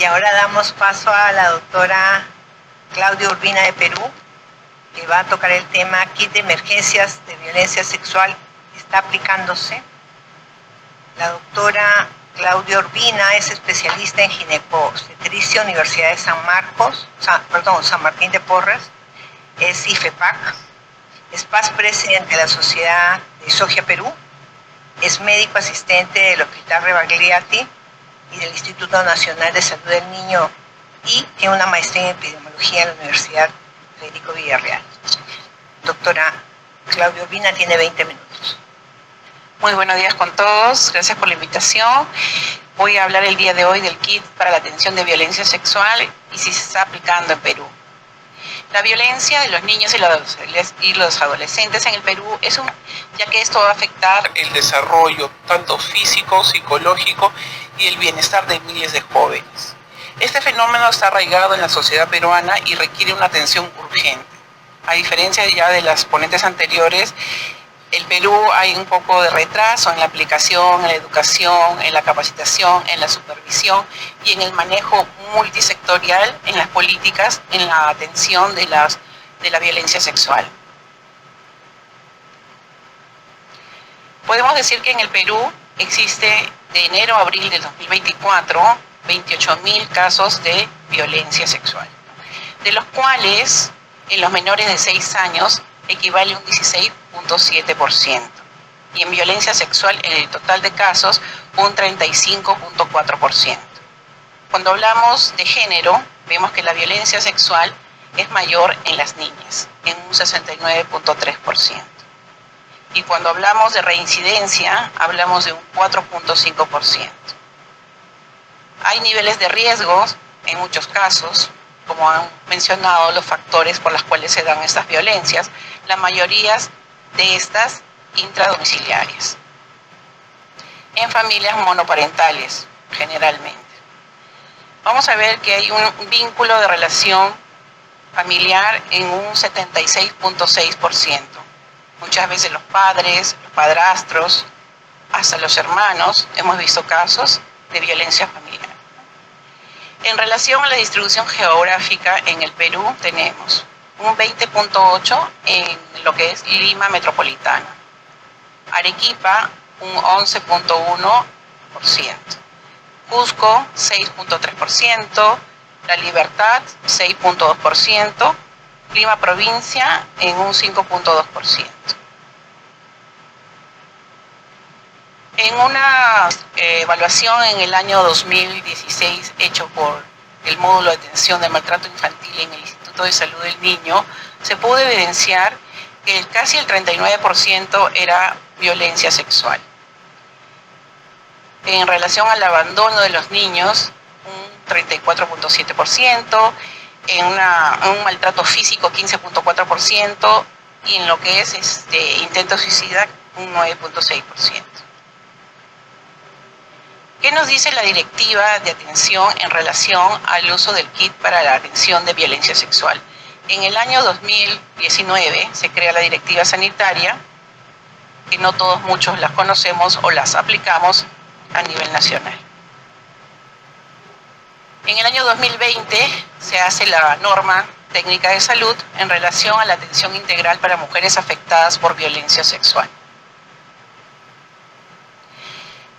Y ahora damos paso a la doctora Claudia Urbina de Perú, que va a tocar el tema Kit de Emergencias de Violencia Sexual está aplicándose. La doctora Claudia Urbina es especialista en ginecobstetricia, Universidad de San Martín de Porres, es IFEPAC, es past presidente de la Sociedad de Sogia Perú, es médico asistente del Hospital Rebagliati y del Instituto Nacional de Salud del Niño y tiene una maestría en epidemiología en la Universidad Federico Villarreal. Doctora Claudia Urbina tiene 20 minutos. Muy buenos días con todos, gracias por la invitación. Voy a hablar el día de hoy del kit para la atención de violencia sexual y si se está aplicando en Perú. La violencia de los niños y los adolescentes en el Perú ya que esto va a afectar el desarrollo tanto físico, psicológico y el bienestar de miles de jóvenes. Este fenómeno está arraigado en la sociedad peruana y requiere una atención urgente. A diferencia ya de las ponentes anteriores, en Perú hay un poco de retraso en la aplicación, en la educación, en la capacitación, en la supervisión y en el manejo multisectorial en las políticas, en la atención de la violencia sexual. Podemos decir que en el Perú existe de enero a abril del 2024 28.000 casos de violencia sexual, de los cuales en los menores de 6 años equivale a un 16.7% y en violencia sexual en el total de casos un 35.4%. Cuando hablamos de género, vemos que la violencia sexual es mayor en las niñas, en un 69.3%. Y cuando hablamos de reincidencia, hablamos de un 4.5%. Hay niveles de riesgos en muchos casos, como han mencionado los factores por los cuales se dan estas violencias, la mayoría de estas intradomiciliarias. En familias monoparentales, generalmente. Vamos a ver que hay un vínculo de relación familiar en un 76.6%. Muchas veces los padres, los padrastros, hasta los hermanos, hemos visto casos de violencia familiar. En relación a la distribución geográfica en el Perú, tenemos un 20.8% en lo que es Lima metropolitana, Arequipa un 11.1%, Cusco 6.3%, La Libertad 6.2%, Lima provincia en un 5.2%. En una evaluación en el año 2016 hecho por el módulo de atención de maltrato infantil en el Instituto de Salud del Niño, se pudo evidenciar que casi el 39% era violencia sexual. En relación al abandono de los niños, un 34.7%, en un maltrato físico 15.4% y en lo que es intento suicida un 9.6%. ¿Qué nos dice la directiva de atención en relación al uso del kit para la atención de violencia sexual? En el año 2019 se crea la directiva sanitaria, que no muchos las conocemos o las aplicamos a nivel nacional. En el año 2020 se hace la norma técnica de salud en relación a la atención integral para mujeres afectadas por violencia sexual.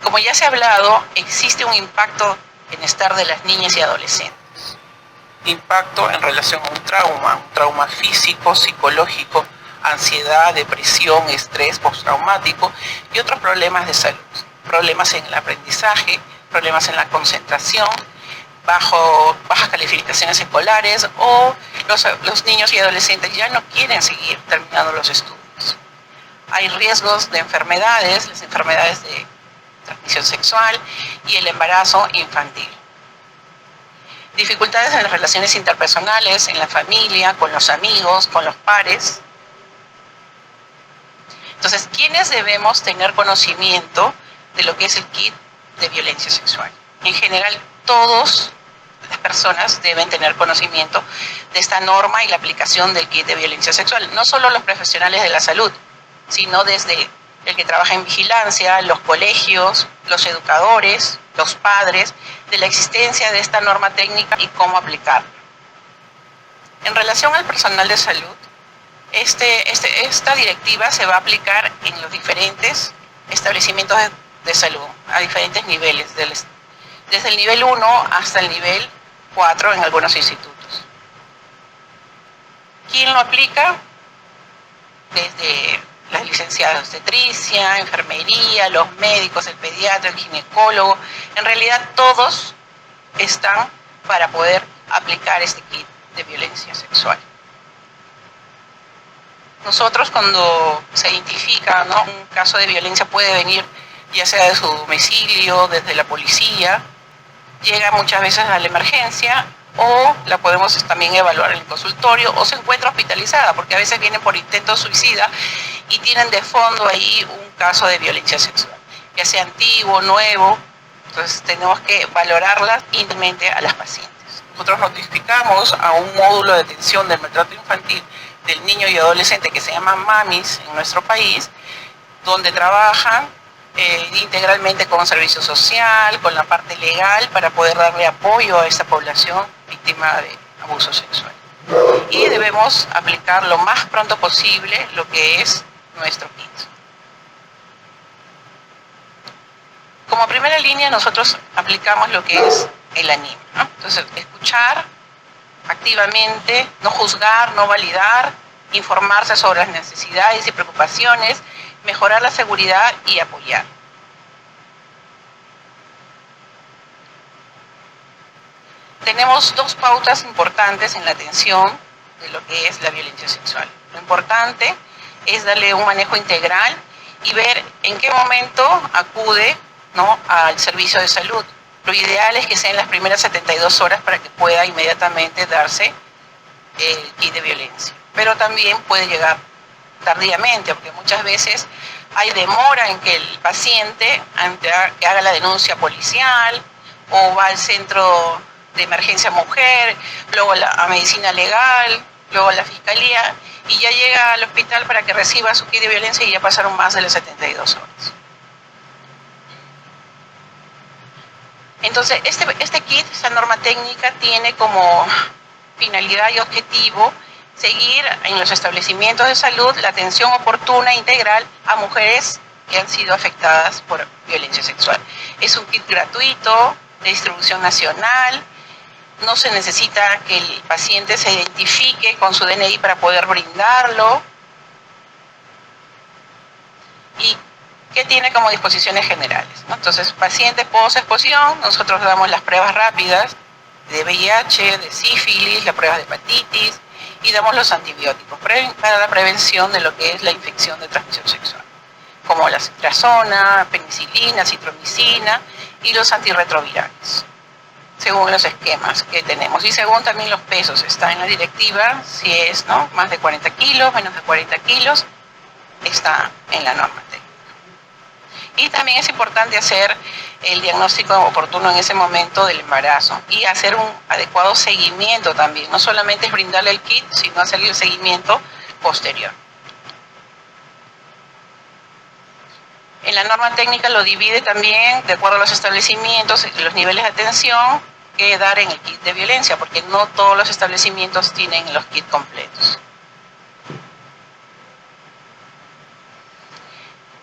Como ya se ha hablado, existe un impacto en el bienestar de las niñas y adolescentes. Impacto en relación a un trauma físico, psicológico, ansiedad, depresión, estrés postraumático y otros problemas de salud. Problemas en el aprendizaje, problemas en la concentración, bajas calificaciones escolares o los niños y adolescentes ya no quieren seguir terminando los estudios. Hay riesgos de enfermedades, las enfermedades de transmisión sexual y el embarazo infantil. Dificultades en las relaciones interpersonales, en la familia, con los amigos, con los pares. Entonces, ¿quiénes debemos tener conocimiento de lo que es el kit de violencia sexual? En general, todas las personas deben tener conocimiento de esta norma y la aplicación del kit de violencia sexual. No solo los profesionales de la salud, sino desde el que trabaja en vigilancia, los colegios, los educadores, los padres de la existencia de esta norma técnica y cómo aplicarla. En relación al personal de salud, esta directiva se va a aplicar en los diferentes establecimientos de salud, a diferentes niveles, desde el nivel 1 hasta el nivel 4 en algunos institutos. ¿Quién lo aplica? Desde las licenciadas de obstetricia, enfermería, los médicos, el pediatra, el ginecólogo. En realidad todos están para poder aplicar este kit de violencia sexual. Nosotros, cuando se identifica, ¿no?, un caso de violencia, puede venir ya sea de su domicilio, desde la policía, llega muchas veces a la emergencia, o la podemos también evaluar en el consultorio, o se encuentra hospitalizada, porque a veces vienen por intento suicida y tienen de fondo ahí un caso de violencia sexual, ya sea antiguo, nuevo. Entonces tenemos que valorarlas íntimamente a las pacientes. Nosotros notificamos a un módulo de atención del maltrato infantil del niño y adolescente que se llama MAMIS en nuestro país, donde trabajan integralmente con servicio social, con la parte legal, para poder darle apoyo a esta población víctima de abuso sexual. Y debemos aplicar lo más pronto posible lo que es nuestro kit. Como primera línea, nosotros aplicamos lo que es el ANIM, ¿no? Entonces, escuchar activamente, no juzgar, no validar, informarse sobre las necesidades y preocupaciones, mejorar la seguridad y apoyar. Tenemos dos pautas importantes en la atención de lo que es la violencia sexual. Lo importante es darle un manejo integral y ver en qué momento acude, ¿no?, al servicio de salud. Lo ideal es que sea en las primeras 72 horas para que pueda inmediatamente darse el kit de violencia. Pero también puede llegar tardíamente, porque muchas veces hay demora en que el paciente que haga la denuncia policial, o va al centro de emergencia mujer, luego a medicina legal, luego a la fiscalía, y ya llega al hospital para que reciba su kit de violencia y ya pasaron más de las 72 horas. Entonces, este kit, esta norma técnica, tiene como finalidad y objetivo seguir en los establecimientos de salud la atención oportuna e integral a mujeres que han sido afectadas por violencia sexual. Es un kit gratuito, de distribución nacional, no se necesita que el paciente se identifique con su DNI para poder brindarlo. Y que tiene como disposiciones generales, ¿no? Entonces, paciente post-exposición, nosotros damos las pruebas rápidas de VIH, de sífilis, las pruebas de hepatitis, y damos los antibióticos para la prevención de lo que es la infección de transmisión sexual, como la ceftriaxona, penicilina, citromicina y los antirretrovirales, según los esquemas que tenemos y según también los pesos. Está en la directiva, si es, ¿no?, más de 40 kilos, menos de 40 kilos, está en la norma técnica. Y también es importante hacer el diagnóstico oportuno en ese momento del embarazo y hacer un adecuado seguimiento también. No solamente es brindarle el kit, sino hacer el seguimiento posterior. En la norma técnica lo divide también de acuerdo a los establecimientos y los niveles de atención que dar en el kit de violencia, porque no todos los establecimientos tienen los kits completos.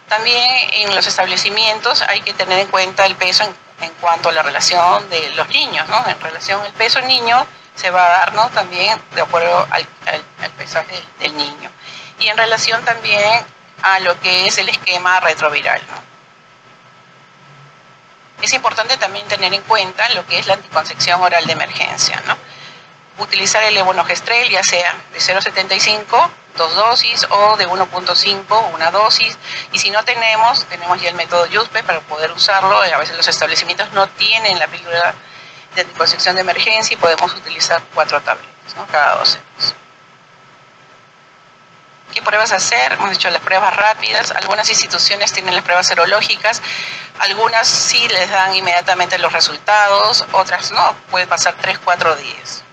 También en los establecimientos hay que tener en cuenta el peso en cuanto a la relación de los niños, ¿no? En relación al peso niño se va a dar, ¿no?, también de acuerdo al pesaje del niño. Y en relación también a lo que es el esquema retroviral, ¿no? Es importante también tener en cuenta lo que es la anticoncepción oral de emergencia, ¿no? Utilizar el levonorgestrel, ya sea de 0,75, 2 dosis, o de 1,5, una dosis. Y si no tenemos ya el método Yuspe para poder usarlo. A veces los establecimientos no tienen la píldora de anticoncepción de emergencia y podemos utilizar 4 tabletas, ¿no?, cada 12 meses. ¿Qué pruebas hacer? Hemos hecho las pruebas rápidas. Algunas instituciones tienen las pruebas serológicas, algunas sí les dan inmediatamente los resultados, otras no, puede pasar 3-4 días.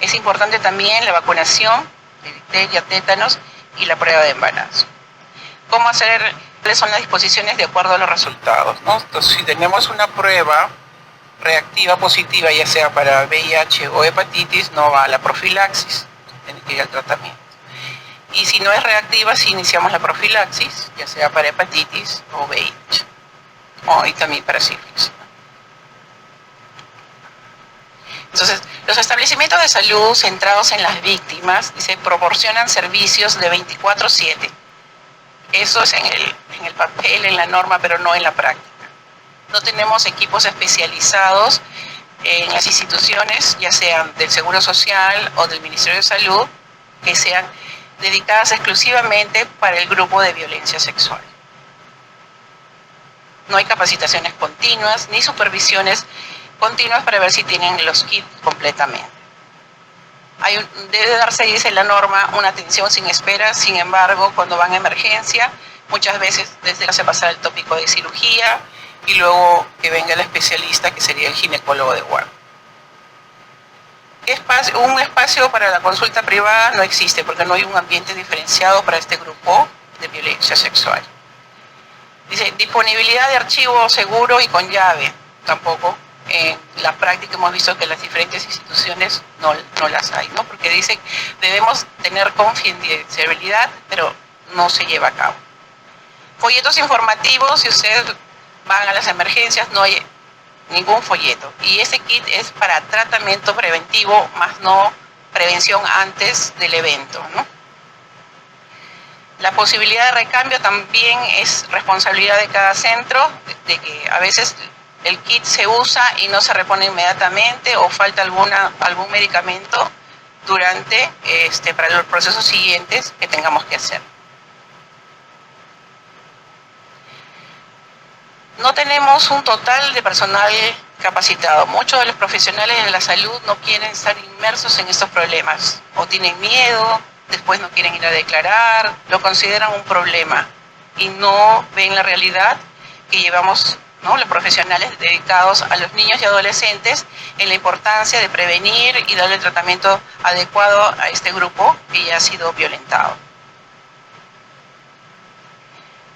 Es importante también la vacunación de difteria, tétanos y la prueba de embarazo. ¿Cómo hacer cuáles son las disposiciones de acuerdo a los resultados, ¿no? Entonces, si tenemos una prueba reactiva positiva, ya sea para VIH o hepatitis, no va a la profilaxis, tiene que ir al tratamiento. Y si no es reactiva, si iniciamos la profilaxis, ya sea para hepatitis o VIH, y también para sífilis. Entonces, los establecimientos de salud centrados en las víctimas se proporcionan servicios de 24/7. Eso es en el papel, en la norma, pero no en la práctica. No tenemos equipos especializados en las instituciones, ya sean del Seguro Social o del Ministerio de Salud, que sean dedicadas exclusivamente para el grupo de violencia sexual. No hay capacitaciones continuas ni supervisiones continuas para ver si tienen los kits completamente. Debe darse, dice la norma, una atención sin espera. Sin embargo, cuando van a emergencia, muchas veces desde hace pasar el tópico de cirugía y luego que venga el especialista, que sería el ginecólogo de guardia. Un espacio para la consulta privada no existe porque no hay un ambiente diferenciado para este grupo de violencia sexual. Dice, disponibilidad de archivo seguro y con llave. Tampoco. En la práctica hemos visto que las diferentes instituciones no las hay, ¿no? Porque dicen debemos tener confidencialidad, pero no se lleva a cabo. Folletos informativos, si ustedes van a las emergencias, no hay ningún folleto. Y ese kit es para tratamiento preventivo, más no prevención antes del evento, ¿no? La posibilidad de recambio también es responsabilidad de cada centro, de que a veces el kit se usa y no se repone inmediatamente o falta algún medicamento durante para los procesos siguientes que tengamos que hacer. No tenemos un total de personal capacitado. Muchos de los profesionales de la salud no quieren estar inmersos en estos problemas o tienen miedo, después no quieren ir a declarar, lo consideran un problema y no ven la realidad que llevamos, ¿no?, los profesionales dedicados a los niños y adolescentes en la importancia de prevenir y darle tratamiento adecuado a este grupo que ya ha sido violentado.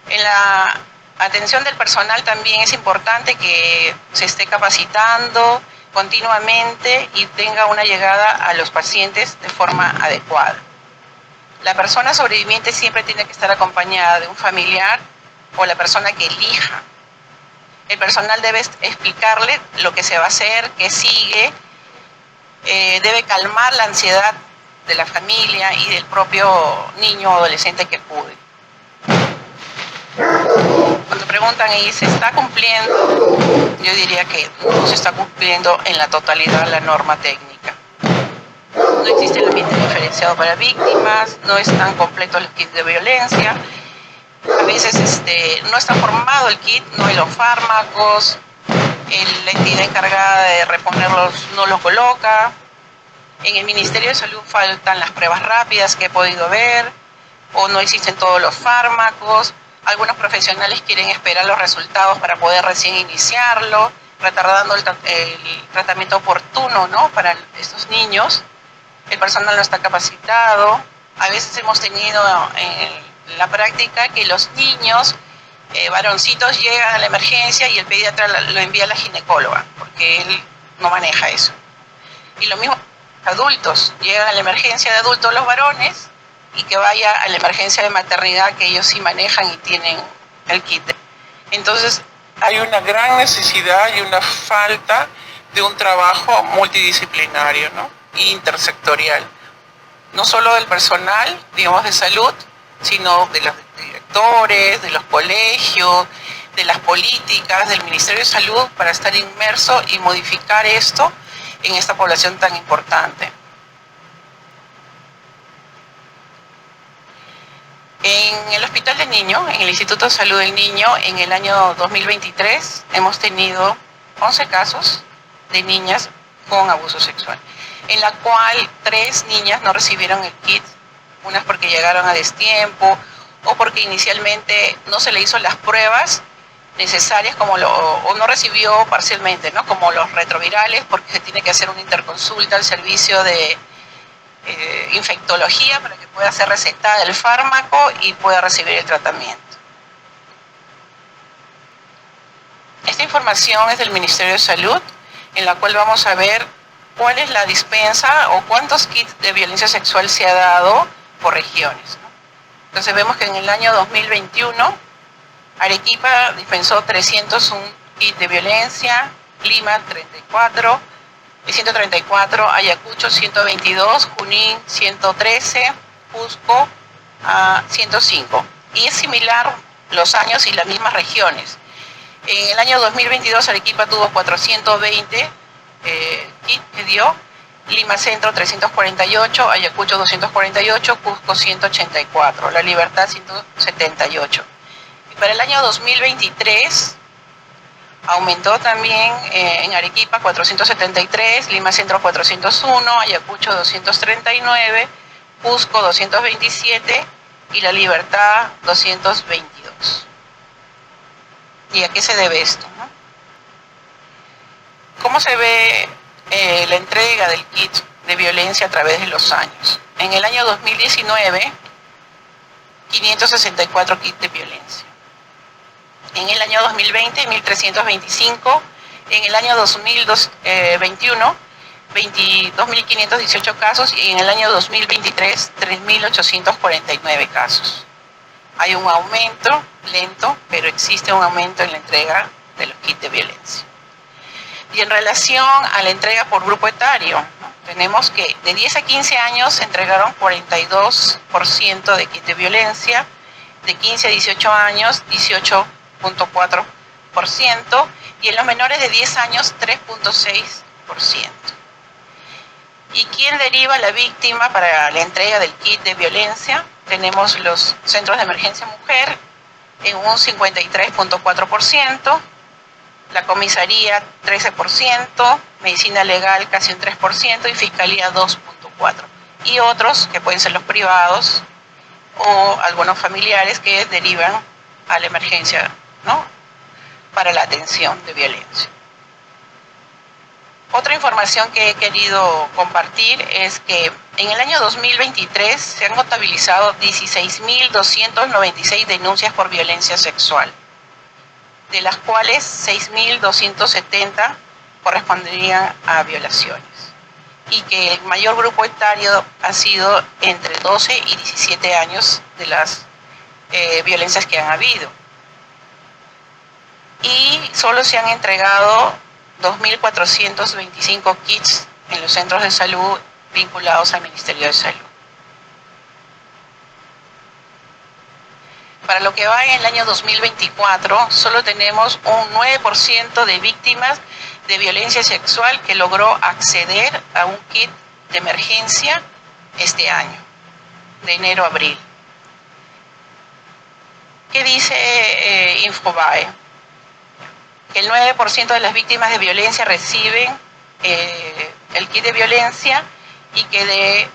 En la atención del personal también es importante que se esté capacitando continuamente y tenga una llegada a los pacientes de forma adecuada. La persona sobreviviente siempre tiene que estar acompañada de un familiar o la persona que elija. El personal debe explicarle lo que se va a hacer, qué sigue, debe calmar la ansiedad de la familia y del propio niño o adolescente que acude. Cuando preguntan y se está cumpliendo, yo diría que no se está cumpliendo en la totalidad la norma técnica. No existe el ambiente diferenciado para víctimas, no están completos los kits de violencia. A veces no está formado el kit, no hay los fármacos, la entidad encargada de reponerlos no los coloca. En el Ministerio de Salud faltan las pruebas rápidas que he podido ver, o no existen todos los fármacos. Algunos profesionales quieren esperar los resultados para poder recién iniciarlo, retardando el tratamiento oportuno, ¿no?, para estos niños. El personal no está capacitado. A veces hemos tenido en la práctica que los niños varoncitos llegan a la emergencia y el pediatra lo envía a la ginecóloga porque él no maneja eso. Y lo mismo adultos, llegan a la emergencia de adultos los varones y que vaya a la emergencia de maternidad que ellos sí manejan y tienen el kit. Entonces hay una gran necesidad y una falta de un trabajo multidisciplinario, ¿no?, intersectorial, no solo del personal, digamos, de salud, sino de los directores, de los colegios, de las políticas, del Ministerio de Salud, para estar inmerso y modificar esto en esta población tan importante. En el Hospital del Niño, en el Instituto de Salud del Niño, en el año 2023 hemos tenido 11 casos de niñas con abuso sexual, en la cual 3 niñas no recibieron el kit, unas porque llegaron a destiempo o porque inicialmente no se le hizo las pruebas necesarias o no recibió parcialmente, ¿no?, como los retrovirales, porque se tiene que hacer una interconsulta al servicio de infectología para que pueda ser recetada el fármaco y pueda recibir el tratamiento. Esta información es del Ministerio de Salud, en la cual vamos a ver cuál es la dispensa o cuántos kits de violencia sexual se ha dado por regiones, ¿no? Entonces vemos que en el año 2021 Arequipa dispensó 301 kits de violencia, Lima 134, Ayacucho 122, Junín 113, Cusco 105. Y es similar los años y las mismas regiones. En el año 2022 Arequipa tuvo 420 kits que dio, Lima Centro 348, Ayacucho 248, Cusco 184, La Libertad 178. Y para el año 2023 aumentó también en Arequipa 473, Lima Centro 401, Ayacucho 239, Cusco 227 y La Libertad 222. ¿Y a qué se debe esto, no? ¿Cómo se ve la entrega del kit de violencia a través de los años? En el año 2019, 564 kits de violencia. En el año 2020, 1.325. En el año 2021, 2.518 casos. Y en el año 2023, 3.849 casos. Hay un aumento lento, pero existe un aumento en la entrega de los kits de violencia. Y en relación a la entrega por grupo etario, ¿no? Tenemos que de 10 a 15 años se entregaron 42% de kits de violencia, de 15 a 18 años 18.4% y en los menores de 10 años 3.6%. ¿Y quién deriva a la víctima para la entrega del kit de violencia? Tenemos los centros de emergencia mujer en un 53.4%, la comisaría 13%, medicina legal casi un 3% y fiscalía 2.4%. Y otros que pueden ser los privados o algunos familiares que derivan a la emergencia, ¿no?, para la atención de violencia. Otra información que he querido compartir es que en el año 2023 se han contabilizado 16.296 denuncias por violencia sexual, de las cuales 6.270 corresponderían a violaciones, y que el mayor grupo etario ha sido entre 12 y 17 años de las violencias que han habido. Y solo se han entregado 2.425 kits en los centros de salud vinculados al Ministerio de Salud. Para lo que va en el año 2024, solo tenemos un 9% de víctimas de violencia sexual que logró acceder a un kit de emergencia este año, de enero a abril. ¿Qué dice Infobae? Que el 9% de las víctimas de violencia reciben el kit de violencia y que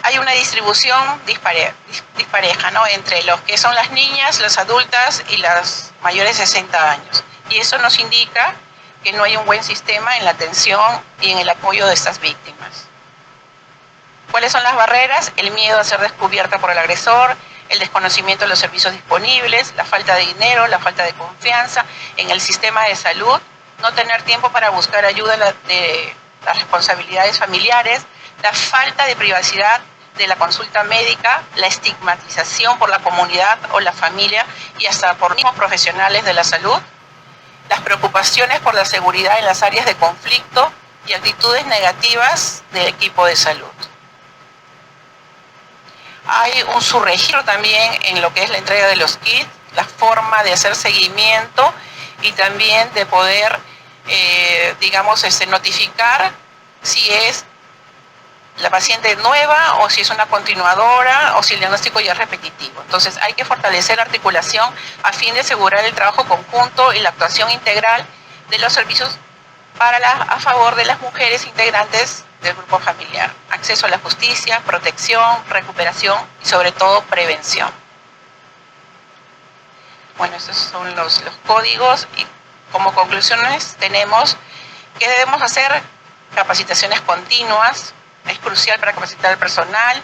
hay una distribución dispareja, ¿no?, entre los que son las niñas, las adultas y las mayores de 60 años. Y eso nos indica que no hay un buen sistema en la atención y en el apoyo de estas víctimas. ¿Cuáles son las barreras? El miedo a ser descubierta por el agresor, el desconocimiento de los servicios disponibles, la falta de dinero, la falta de confianza en el sistema de salud, no tener tiempo para buscar ayuda de las responsabilidades familiares, la falta de privacidad de la consulta médica, la estigmatización por la comunidad o la familia y hasta por mismos profesionales de la salud, las preocupaciones por la seguridad en las áreas de conflicto y actitudes negativas del equipo de salud. Hay un subregistro también en lo que es la entrega de los kits, la forma de hacer seguimiento y también de poder, notificar si es la paciente nueva o si es una continuadora o si el diagnóstico ya es repetitivo. Entonces hay que fortalecer articulación a fin de asegurar el trabajo conjunto y la actuación integral de los servicios a favor de las mujeres integrantes del grupo familiar. Acceso a la justicia, protección, recuperación y sobre todo prevención. Bueno, estos son los códigos y como conclusiones tenemos que debemos hacer capacitaciones continuas. Es crucial para capacitar al personal,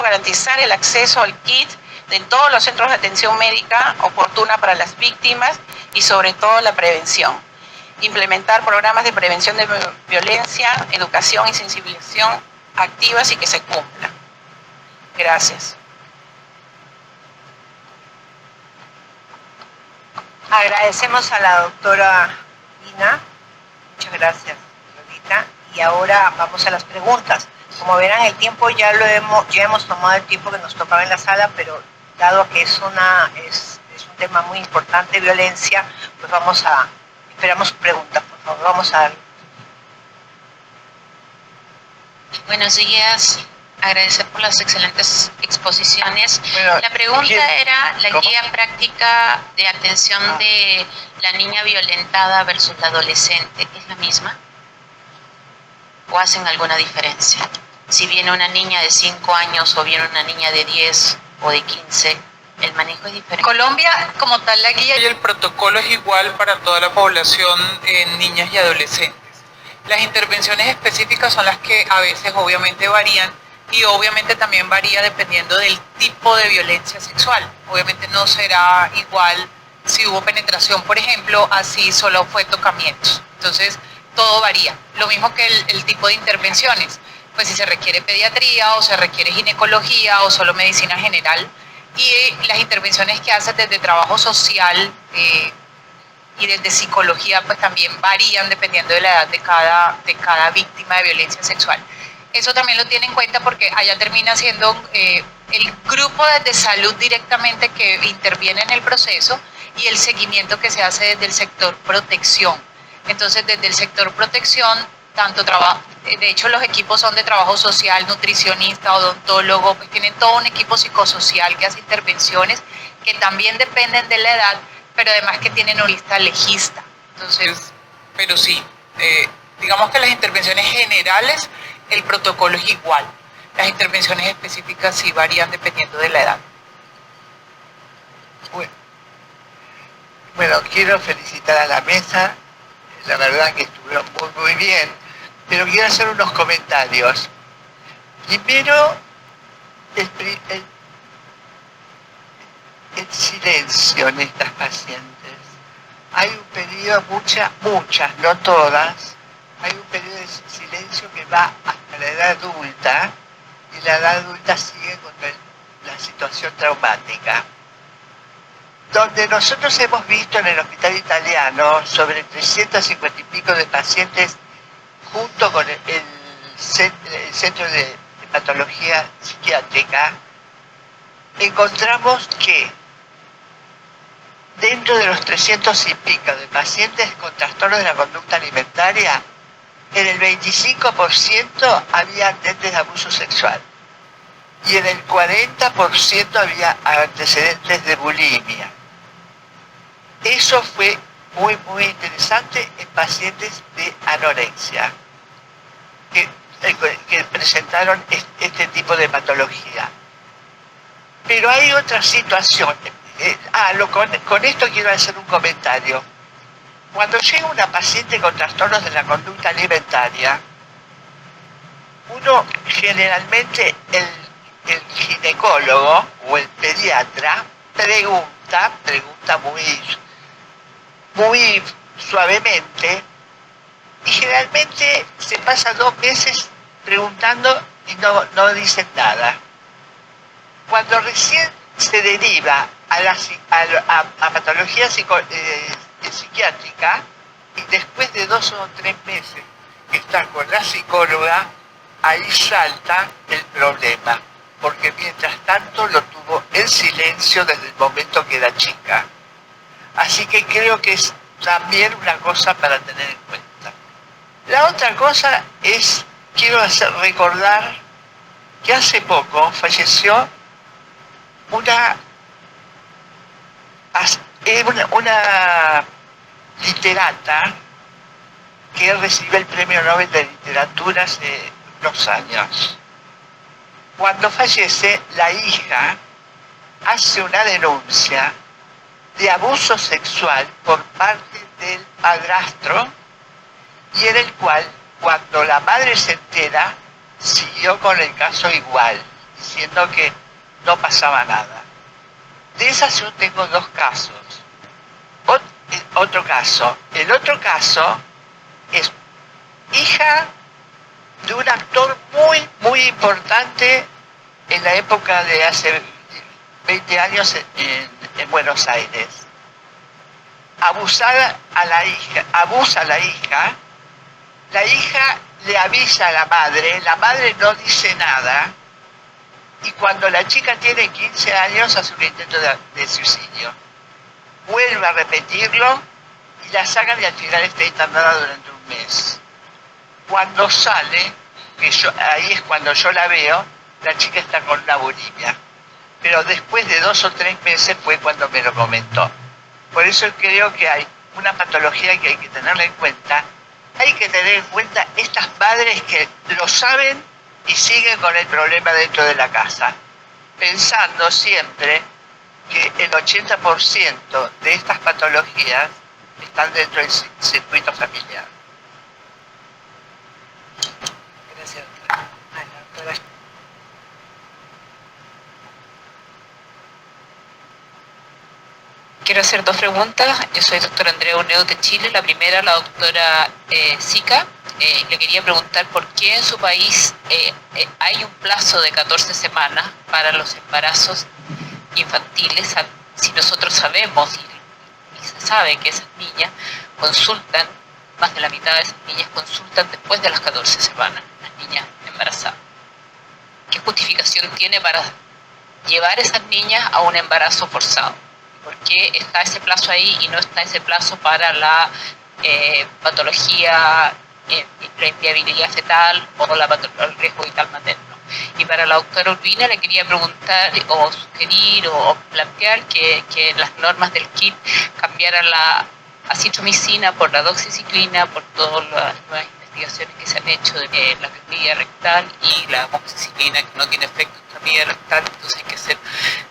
garantizar el acceso al kit en todos los centros de atención médica oportuna para las víctimas y sobre todo la prevención. Implementar programas de prevención de violencia, educación y sensibilización activas y que se cumplan. Gracias. Agradecemos a la doctora Lina. Muchas gracias, Lolita. Y ahora vamos a las preguntas. Como verán, el tiempo ya hemos tomado el tiempo que nos tocaba en la sala, pero dado que es un tema muy importante, violencia, pues esperamos preguntas, por favor, vamos a dar. Buenos días, agradecer por las excelentes exposiciones. Bueno, la pregunta era la ¿cómo? guía práctica de atención de la niña violentada versus la adolescente, ¿es la misma? ¿O hacen alguna diferencia? Si viene una niña de 5 años o viene una niña de 10 o de 15, el manejo es diferente. Colombia, como tal, la guía Y el protocolo es igual para toda la población, niñas y adolescentes. Las intervenciones específicas son las que a veces obviamente varían y obviamente también varía dependiendo del tipo de violencia sexual. Obviamente no será igual si hubo penetración, por ejemplo, así solo fue tocamientos. Entonces, todo varía. Lo mismo que el tipo de intervenciones. Pues si se requiere pediatría o se requiere ginecología o solo medicina general. Y las intervenciones que hacen desde trabajo social y desde psicología pues también varían dependiendo de la edad de cada víctima de violencia sexual. Eso también lo tiene en cuenta porque allá termina siendo el grupo de salud directamente que interviene en el proceso y el seguimiento que se hace desde el sector protección. Entonces desde el sector protección, de hecho los equipos son de trabajo social, nutricionista, odontólogo, pues tienen todo un equipo psicosocial que hace intervenciones que también dependen de la edad, pero además que tienen un lista legista. Entonces, pero sí, digamos que las intervenciones generales, el protocolo es igual. Las intervenciones específicas sí varían dependiendo de la edad. Bueno, quiero felicitar a la mesa, la verdad que estuvieron muy bien, pero quiero hacer unos comentarios. Primero, el silencio en estas pacientes. Hay un periodo, muchas, no todas, hay un periodo de silencio que va hasta la edad adulta y la edad adulta sigue con la situación traumática. Donde nosotros hemos visto en el hospital italiano sobre 350 y pico de pacientes junto con el centro de patología psiquiátrica, encontramos que dentro de los 300 y pico de pacientes con trastornos de la conducta alimentaria, en el 25% había antecedentes de abuso sexual y en el 40% había antecedentes de bulimia. Eso fue muy interesante en pacientes de anorexia que presentaron este tipo de patología. Pero hay otra situación. Con esto quiero hacer un comentario. Cuando llega una paciente con trastornos de la conducta alimentaria, uno generalmente, el ginecólogo o el pediatra pregunta muy suavemente y generalmente se pasa 2 meses preguntando y no dicen nada. Cuando recién se deriva a patología psiquiátrica y después de 2 o 3 meses que está con la psicóloga, ahí salta el problema, porque mientras tanto lo tuvo en silencio desde el momento que era chica. Así que creo que es también una cosa para tener en cuenta. La otra cosa es, quiero recordar que hace poco falleció una literata que recibió el Premio Nobel de Literatura hace unos años. Cuando fallece, la hija hace una denuncia de abuso sexual por parte del padrastro y en el cual, cuando la madre se entera, siguió con el caso igual, diciendo que no pasaba nada. De esas yo tengo dos casos. Otro caso. El otro caso es hija de un actor muy, muy importante en la época de hace 20 años en Buenos Aires. Abusa a la hija, la hija le avisa a la madre no dice nada, y cuando la chica tiene 15 años hace un intento de suicidio. Vuelve a repetirlo y la sacan y al final está internada durante un mes. Cuando sale, ahí es cuando yo la veo, la chica está con una bulimia. Pero después de 2 o 3 meses fue cuando me lo comentó. Por eso creo que hay una patología que hay que tenerla en cuenta. Hay que tener en cuenta estas madres que lo saben y siguen con el problema dentro de la casa, pensando siempre que el 80% de estas patologías están dentro del circuito familiar. Gracias, doctora. Doctora. Quiero hacer 2 preguntas. Yo soy doctora Andrea Uneo de Chile. La primera, la doctora Sica. Le quería preguntar por qué en su país hay un plazo de 14 semanas para los embarazos infantiles, si nosotros sabemos y se sabe que esas niñas consultan, más de la mitad de esas niñas consultan después de las 14 semanas, las niñas embarazadas. ¿Qué justificación tiene para llevar a esas niñas a un embarazo forzado? ¿Por qué está ese plazo ahí y no está ese plazo para la patología, la inviabilidad fetal o el riesgo vital materno? Y para la doctora Urbina le quería preguntar o sugerir o plantear que las normas del KIT cambiaran la acitromicina por la doxiciclina, por todas las nuevas investigaciones que se han hecho de la vía rectal, y la amoxicilina, que no tiene efecto en la vía rectal. Entonces hay que hacer,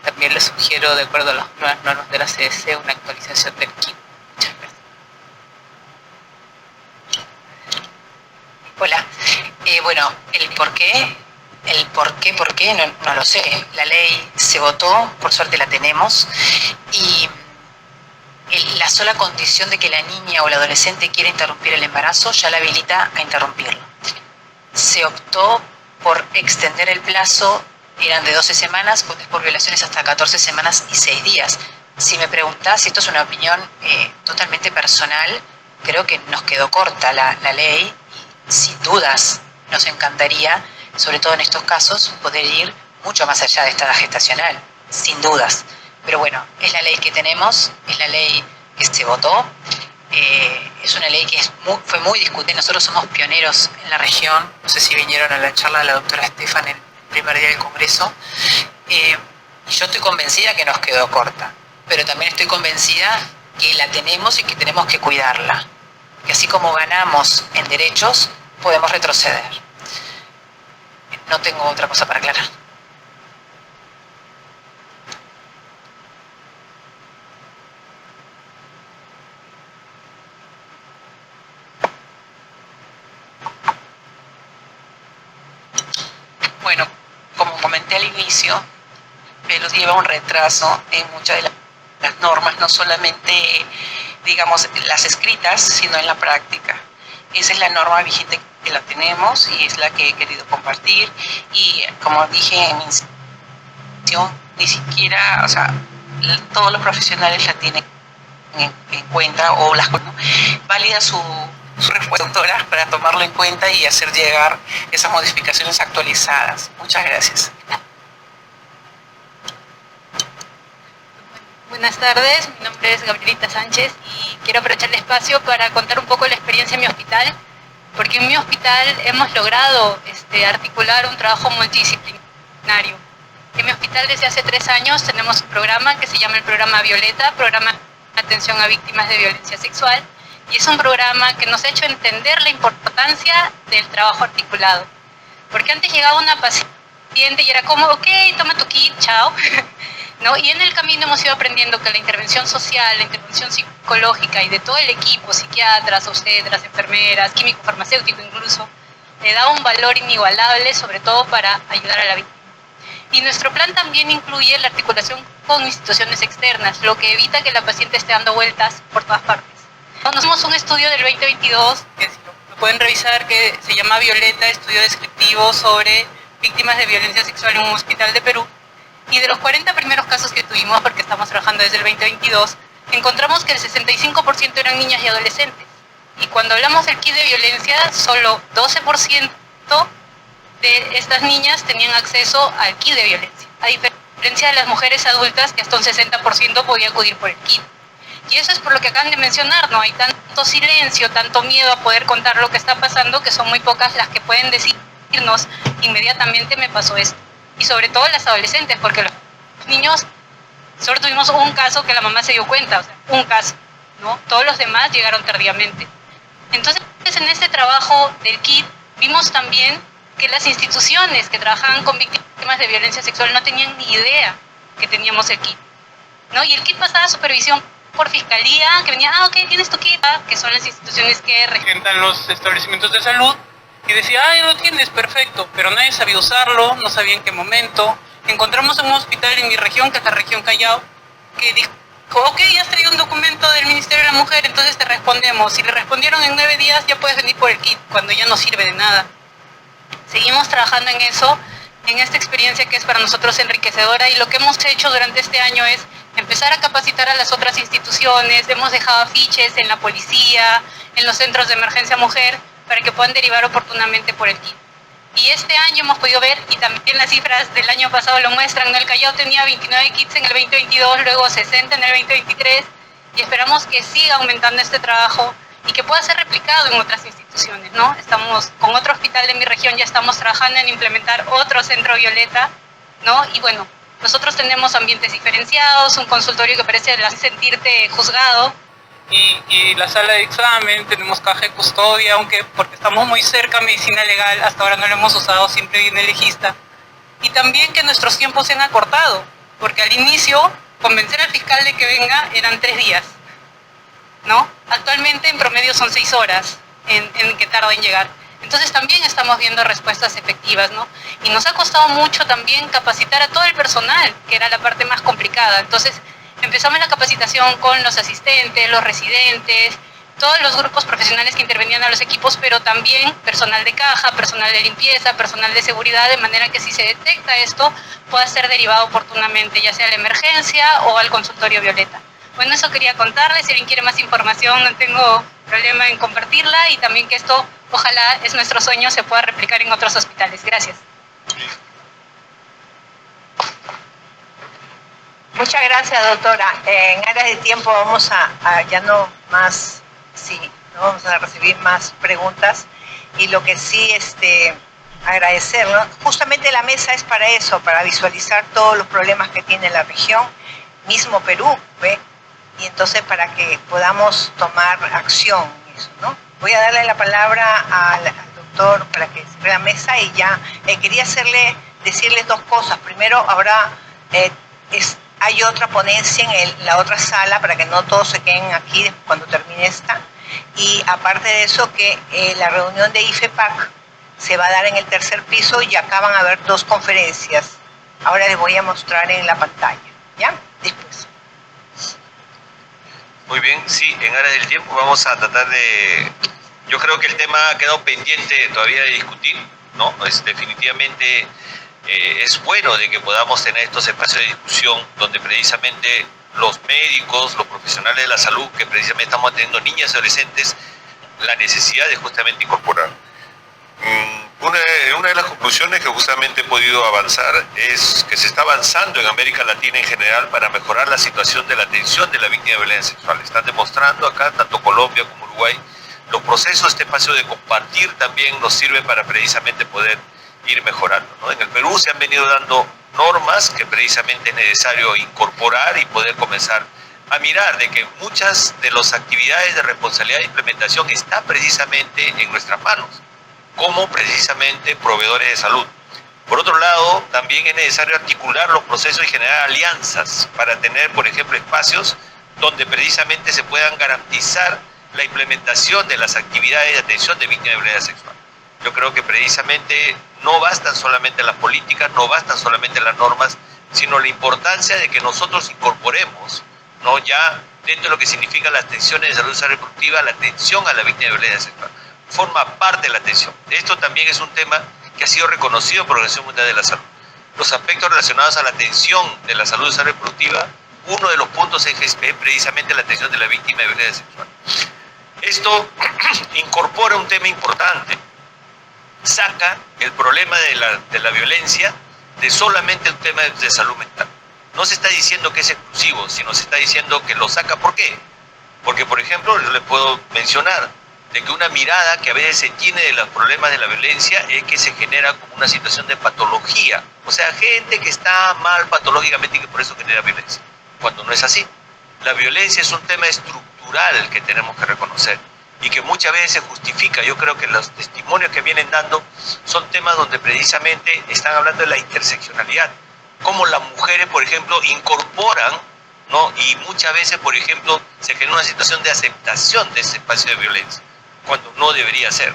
también le sugiero, de acuerdo a las nuevas normas de la CDC, una actualización del KIT. Muchas gracias. Hola. Bueno, ¿por qué no lo sé. La ley se votó, por suerte la tenemos, y la sola condición de que la niña o el adolescente quiera interrumpir el embarazo ya la habilita a interrumpirlo. Se optó por extender el plazo, eran de 12 semanas, por violaciones hasta 14 semanas y 6 días. Si me preguntás, si esto es una opinión totalmente personal, creo que nos quedó corta la ley, y sin dudas nos encantaría, sobre todo en estos casos, poder ir mucho más allá de esta edad gestacional, sin dudas. Pero bueno, es la ley que tenemos, es la ley que se votó, es una ley que fue muy discutida. Nosotros somos pioneros en la región. No sé si vinieron a la charla de la doctora Estefan en el primer día del Congreso. Y yo estoy convencida que nos quedó corta, pero también estoy convencida que la tenemos y que tenemos que cuidarla. Que así como ganamos en derechos, podemos retroceder. No tengo otra cosa para aclarar. Bueno, como comenté al inicio, Perú lleva un retraso en muchas de las normas, no solamente, digamos, las escritas, sino en la práctica. Esa es la norma vigente que la tenemos y es la que he querido compartir, y como dije en mi iniciación, ni siquiera, o sea, todos los profesionales la tienen en cuenta, o las válida su respuesta, doctora, para tomarlo en cuenta y hacer llegar esas modificaciones actualizadas. Muchas gracias. Buenas tardes, mi nombre es Gabrielita Sánchez y quiero aprovechar el espacio para contar un poco la experiencia en mi hospital, porque en mi hospital hemos logrado articular un trabajo multidisciplinario. En mi hospital desde hace 3 años tenemos un programa que se llama el programa Violeta, programa de atención a víctimas de violencia sexual, y es un programa que nos ha hecho entender la importancia del trabajo articulado. Porque antes llegaba una paciente y era como, ok, toma tu kit, chao. ¿No? Y en el camino hemos ido aprendiendo que la intervención social, la intervención psicológica y de todo el equipo, psiquiatras, obstetras, enfermeras, químico, farmacéutico incluso, le da un valor inigualable, sobre todo para ayudar a la víctima. Y nuestro plan también incluye la articulación con instituciones externas, lo que evita que la paciente esté dando vueltas por todas partes. Hicimos un estudio del 2022, que lo pueden revisar, que se llama Violeta, estudio descriptivo sobre víctimas de violencia sexual en un hospital de Perú. Y de los 40 primeros casos que tuvimos, porque estamos trabajando desde el 2022, encontramos que el 65% eran niñas y adolescentes. Y cuando hablamos del kit de violencia, solo 12% de estas niñas tenían acceso al kit de violencia, a diferencia de las mujeres adultas, que hasta un 60% podía acudir por el kit. Y eso es por lo que acaban de mencionar, ¿no? Hay tanto silencio, tanto miedo a poder contar lo que está pasando, que son muy pocas las que pueden decirnos inmediatamente me pasó esto. Y sobre todo las adolescentes, porque los niños, solo tuvimos un caso que la mamá se dio cuenta, o sea, un caso, ¿no? Todos los demás llegaron tardíamente. Entonces, en este trabajo del kit, vimos también que las instituciones que trabajaban con víctimas de violencia sexual no tenían ni idea que teníamos el kit, ¿no? Y el kit pasaba a supervisión por fiscalía, que venía, ok, tienes tu kit, que son las instituciones que regentan los establecimientos de salud, y decía, lo tienes, perfecto, pero nadie sabía usarlo, no sabía en qué momento. Encontramos un hospital en mi región, que es la región Callao, que dijo, ok, ya has traído un documento del Ministerio de la Mujer, entonces te respondemos. Si le respondieron en 9 días, ya puedes venir por el kit, cuando ya no sirve de nada. Seguimos trabajando en eso, en esta experiencia que es para nosotros enriquecedora, y lo que hemos hecho durante este año es empezar a capacitar a las otras instituciones. Hemos dejado afiches en la policía, en los centros de emergencia mujer, para que puedan derivar oportunamente por el kit. Y este año hemos podido ver, y también las cifras del año pasado lo muestran, ¿no? El Callao tenía 29 kits en el 2022, luego 60 en el 2023, y esperamos que siga aumentando este trabajo y que pueda ser replicado en otras instituciones, ¿no? Estamos con otro hospital de mi región, ya estamos trabajando en implementar otro centro Violeta, ¿no? Y bueno, nosotros tenemos ambientes diferenciados, un consultorio que parece sentirte juzgado. Y la sala de examen, tenemos caja de custodia, aunque porque estamos muy cerca a medicina legal, hasta ahora no lo hemos usado, siempre viene legista. Y también que nuestros tiempos se han acortado, porque al inicio, convencer al fiscal de que venga eran 3 días, ¿no? Actualmente en promedio son 6 horas en que tarda en llegar. Entonces también estamos viendo respuestas efectivas, ¿no? Y nos ha costado mucho también capacitar a todo el personal, que era la parte más complicada. Entonces empezamos la capacitación con los asistentes, los residentes, todos los grupos profesionales que intervenían a los equipos, pero también personal de caja, personal de limpieza, personal de seguridad, de manera que si se detecta esto, pueda ser derivado oportunamente, ya sea a la emergencia o al consultorio Violeta. Bueno, eso quería contarles. Si alguien quiere más información, no tengo problema en compartirla, y también que esto, ojalá, es nuestro sueño, se pueda replicar en otros hospitales. Gracias. Muchas gracias, doctora. En áreas de tiempo vamos a ya no más, no vamos a recibir más preguntas, y lo que sí agradecer, ¿no? Justamente la mesa es para eso, para visualizar todos los problemas que tiene la región, mismo Perú, ¿ve? Y entonces para que podamos tomar acción en eso, ¿no? Voy a darle la palabra al doctor para que cierre la mesa, y ya quería decirles 2 cosas. Primero, habrá hay otra ponencia en la otra sala, para que no todos se queden aquí cuando termine esta. Y aparte de eso, que la reunión de IFEPAC se va a dar en el 3er piso, y acá van a haber 2 conferencias. Ahora les voy a mostrar en la pantalla, ¿ya? Después. Muy bien, sí, en áreas del tiempo vamos a tratar de... Yo creo que el tema ha quedado pendiente todavía de discutir, ¿no? Definitivamente es bueno de que podamos tener estos espacios de discusión donde precisamente los médicos, los profesionales de la salud, que precisamente estamos atendiendo niñas y adolescentes, la necesidad de justamente incorporar. Una de las conclusiones que justamente he podido avanzar es que se está avanzando en América Latina en general para mejorar la situación de la atención de la víctima de violencia sexual. Están demostrando acá, tanto Colombia como Uruguay, los procesos, este espacio de compartir también nos sirve para precisamente poder ir mejorando, ¿no? En el Perú se han venido dando normas que precisamente es necesario incorporar y poder comenzar a mirar de que muchas de las actividades de responsabilidad de implementación están precisamente en nuestras manos, como precisamente proveedores de salud. Por otro lado, también es necesario articular los procesos y generar alianzas para tener, por ejemplo, espacios donde precisamente se puedan garantizar la implementación de las actividades de atención de víctimas de violencia sexual. Yo creo que precisamente no bastan solamente las políticas, no bastan solamente las normas, sino la importancia de que nosotros incorporemos, ¿no?, ya dentro de lo que significa las atenciones de salud sexual y reproductiva, la atención a la víctima de violencia sexual. Forma parte de la atención. Esto también es un tema que ha sido reconocido por la Organización Mundial de la Salud. Los aspectos relacionados a la atención de la salud sexual y reproductiva, uno de los puntos es precisamente la atención de la víctima de violencia sexual. Esto incorpora un tema importante, saca el problema de la violencia de solamente el tema de salud mental. No se está diciendo que es exclusivo, sino se está diciendo que lo saca. ¿Por qué? Porque, por ejemplo, yo les puedo mencionar de que una mirada que a veces se tiene de los problemas de la violencia es que se genera como una situación de patología. O sea, gente que está mal patológicamente y que por eso genera violencia, cuando no es así. La violencia es un tema estructural que tenemos que reconocer y que muchas veces se justifica. Yo creo que los testimonios que vienen dando son temas donde precisamente están hablando de la interseccionalidad, cómo las mujeres, por ejemplo, incorporan, ¿no?, y muchas veces, por ejemplo, se genera una situación de aceptación de ese espacio de violencia, cuando no debería ser.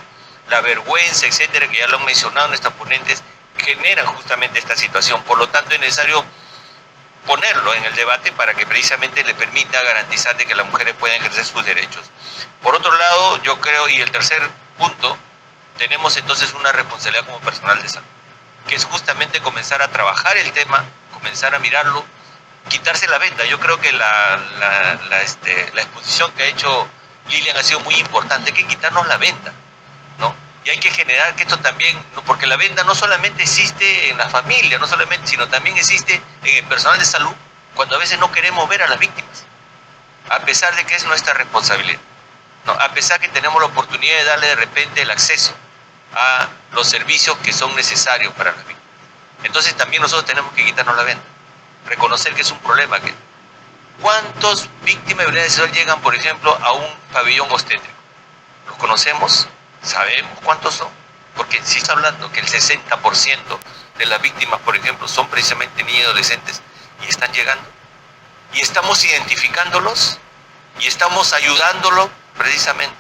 La vergüenza, etcétera, que ya lo han mencionado nuestros ponentes, generan justamente esta situación. Por lo tanto, es necesario ponerlo en el debate para que precisamente le permita garantizar de que las mujeres puedan ejercer sus derechos. Por otro lado, yo creo, y el tercer punto, tenemos entonces una responsabilidad como personal de salud, que es justamente comenzar a trabajar el tema, comenzar a mirarlo, quitarse la venda. Yo creo que la exposición que ha hecho Lilian ha sido muy importante. Hay que quitarnos la venda, ¿no? Y hay que generar que esto también, porque la venda no solamente existe en la familia, no solamente, sino también existe en el personal de salud, cuando a veces no queremos ver a las víctimas, a pesar de que es nuestra responsabilidad, ¿no? A pesar que tenemos la oportunidad de darle de repente el acceso a los servicios que son necesarios para las víctimas. Entonces también nosotros tenemos que quitarnos la venda, reconocer que es un problema. ¿Cuántas víctimas de violencia sexual llegan, por ejemplo, a un pabellón obstétrico? ¿Los conocemos? ¿Sabemos cuántos son? Porque si está hablando que el 60% de las víctimas, por ejemplo, son precisamente niños y adolescentes y están llegando, y estamos identificándolos y estamos ayudándolos precisamente.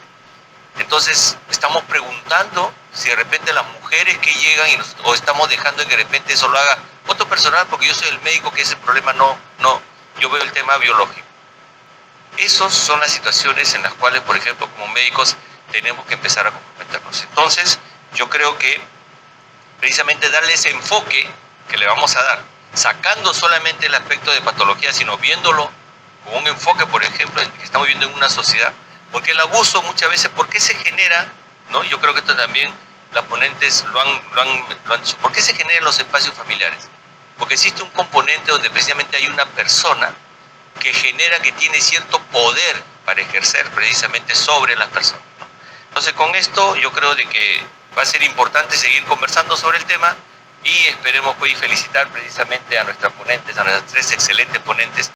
Entonces estamos preguntando si de repente las mujeres que llegan o estamos dejando que de repente eso lo haga otro personal, porque yo soy el médico, que ese problema no, yo veo el tema biológico. Esas son las situaciones en las cuales, por ejemplo, como médicos tenemos que empezar a comprometernos. Entonces, yo creo que precisamente darle ese enfoque que le vamos a dar, sacando solamente el aspecto de patología, sino viéndolo con un enfoque, por ejemplo, que estamos viviendo en una sociedad, porque el abuso muchas veces, ¿por qué se genera? ¿No? Yo creo que esto también las ponentes lo han dicho. ¿Por qué se generan los espacios familiares? Porque existe un componente donde precisamente hay una persona que genera, que tiene cierto poder para ejercer precisamente sobre las personas, ¿no? Entonces, con esto yo creo de que va a ser importante seguir conversando sobre el tema y esperemos pues felicitar precisamente a nuestras ponentes, a nuestras tres excelentes ponentes.